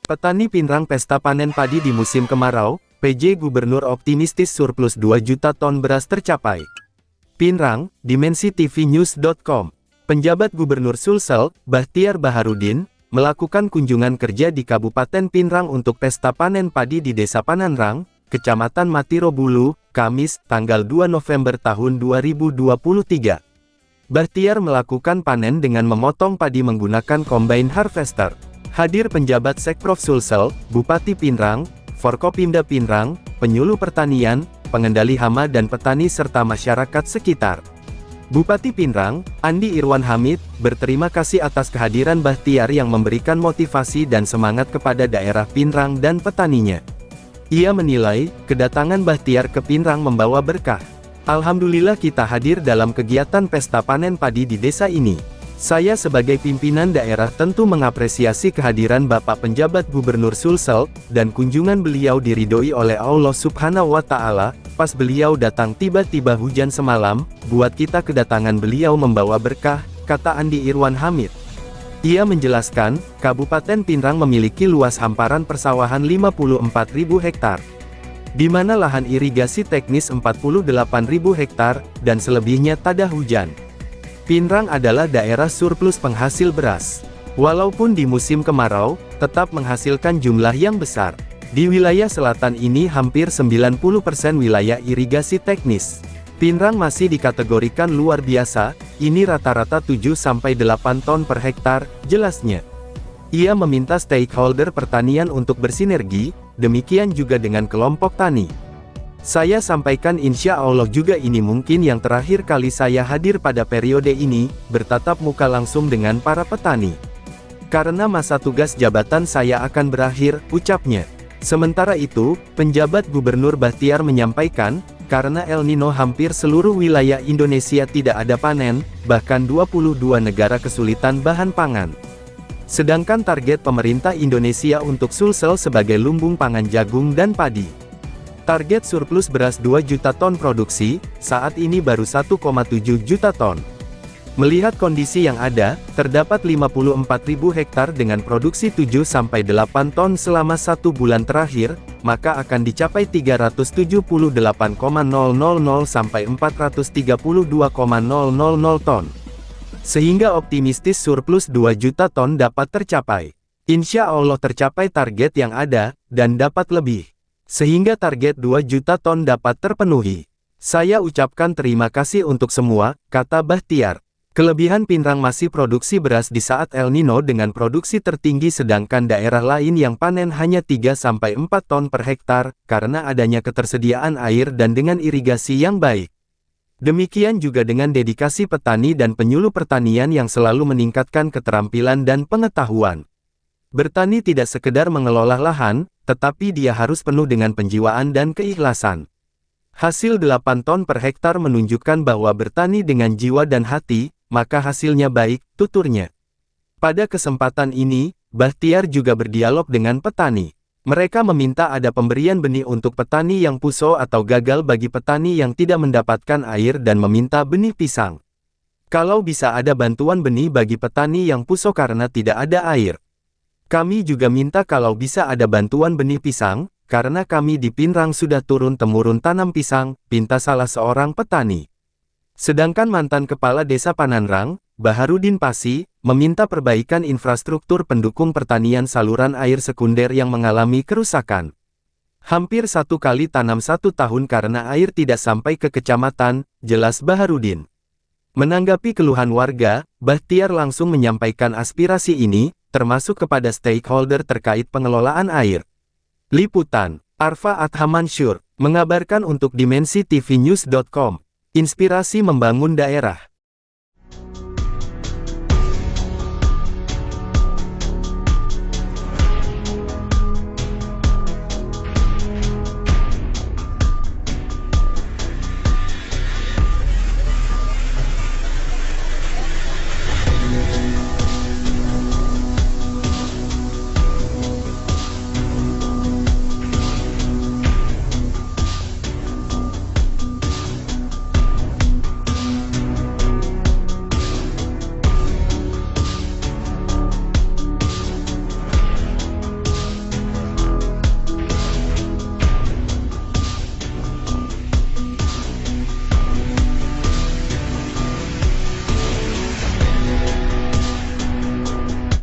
Petani Pinrang pesta panen padi di musim kemarau, PJ Gubernur optimistis surplus 2 juta ton beras tercapai. Pinrang, DimensiTVNews.com. Penjabat Gubernur Sulsel, Bahtiar Baharudin, melakukan kunjungan kerja di Kabupaten Pinrang untuk pesta panen padi di Desa Pananrang, Kecamatan Matirobulu, Kamis, tanggal 2 November tahun 2023. Bahtiar melakukan panen dengan memotong padi menggunakan combine harvester. Hadir penjabat Sekprov Sulsel, Bupati Pinrang, Forkopimda Pinrang, penyuluh pertanian, pengendali hama dan petani serta masyarakat sekitar. Bupati Pinrang, Andi Irwan Hamid, berterima kasih atas kehadiran Bahtiar yang memberikan motivasi dan semangat kepada daerah Pinrang dan petaninya. Ia menilai, kedatangan Bahtiar ke Pinrang membawa berkah. Alhamdulillah kita hadir dalam kegiatan pesta panen padi di desa ini. Saya sebagai pimpinan daerah tentu mengapresiasi kehadiran Bapak Penjabat Gubernur Sulsel, dan kunjungan beliau diridhoi oleh Allah Subhanahu wa Ta'ala. Pas beliau datang tiba-tiba hujan semalam, buat kita kedatangan beliau membawa berkah, kata Andi Irwan Hamid. Ia menjelaskan, Kabupaten Pinrang memiliki luas hamparan persawahan 54.000 hektar, di mana lahan irigasi teknis 48.000 hektar, dan selebihnya tada hujan. Pinrang adalah daerah surplus penghasil beras. Walaupun di musim kemarau, tetap menghasilkan jumlah yang besar. Di wilayah selatan ini hampir 90% wilayah irigasi teknis. Pinrang masih dikategorikan luar biasa, ini rata-rata 7-8 ton per hektar, jelasnya. Ia meminta stakeholder pertanian untuk bersinergi, demikian juga dengan kelompok tani. Saya sampaikan insya Allah juga ini mungkin yang terakhir kali saya hadir pada periode ini, bertatap muka langsung dengan para petani. Karena masa tugas jabatan saya akan berakhir, ucapnya. Sementara itu, penjabat Gubernur Bahtiar menyampaikan, karena El Nino hampir seluruh wilayah Indonesia tidak ada panen, bahkan 22 negara kesulitan bahan pangan. Sedangkan target pemerintah Indonesia untuk Sulsel sebagai lumbung pangan jagung dan padi. Target surplus beras 2 juta ton produksi, saat ini baru 1,7 juta ton. Melihat kondisi yang ada, terdapat 54.000 hektar dengan produksi 7-8 ton selama 1 bulan terakhir, maka akan dicapai 378,000 sampai 432,000 ton. Sehingga optimistis surplus 2 juta ton dapat tercapai. Insya Allah tercapai target yang ada, dan dapat lebih. Sehingga target 2 juta ton dapat terpenuhi. Saya ucapkan terima kasih untuk semua, kata Bahtiar. Kelebihan Pinrang masih produksi beras di saat El Nino dengan produksi tertinggi sedangkan daerah lain yang panen hanya 3-4 ton per hektar, karena adanya ketersediaan air dan dengan irigasi yang baik. Demikian juga dengan dedikasi petani dan penyuluh pertanian yang selalu meningkatkan keterampilan dan pengetahuan. Bertani tidak sekedar mengelola lahan, tetapi dia harus penuh dengan penjiwaan dan keikhlasan. Hasil 8 ton per hektar menunjukkan bahwa bertani dengan jiwa dan hati, maka hasilnya baik, tuturnya. Pada kesempatan ini, Bahtiar juga berdialog dengan petani. Mereka meminta ada pemberian benih untuk petani yang puso atau gagal bagi petani yang tidak mendapatkan air dan meminta benih pisang. Kalau bisa ada bantuan benih bagi petani yang puso karena tidak ada air. Kami juga minta kalau bisa ada bantuan benih pisang, karena kami di Pinrang sudah turun-temurun tanam pisang, pinta salah seorang petani. Sedangkan mantan Kepala Desa Pananrang, Baharudin Pasi, meminta perbaikan infrastruktur pendukung pertanian saluran air sekunder yang mengalami kerusakan. Hampir 1 kali tanam 1 tahun karena air tidak sampai ke kecamatan, jelas Baharudin. Menanggapi keluhan warga, Bahtiar langsung menyampaikan aspirasi ini, termasuk kepada stakeholder terkait pengelolaan air. Liputan, Arfa Adhamansur, mengabarkan untuk DimensiTVNews.com. Inspirasi membangun daerah.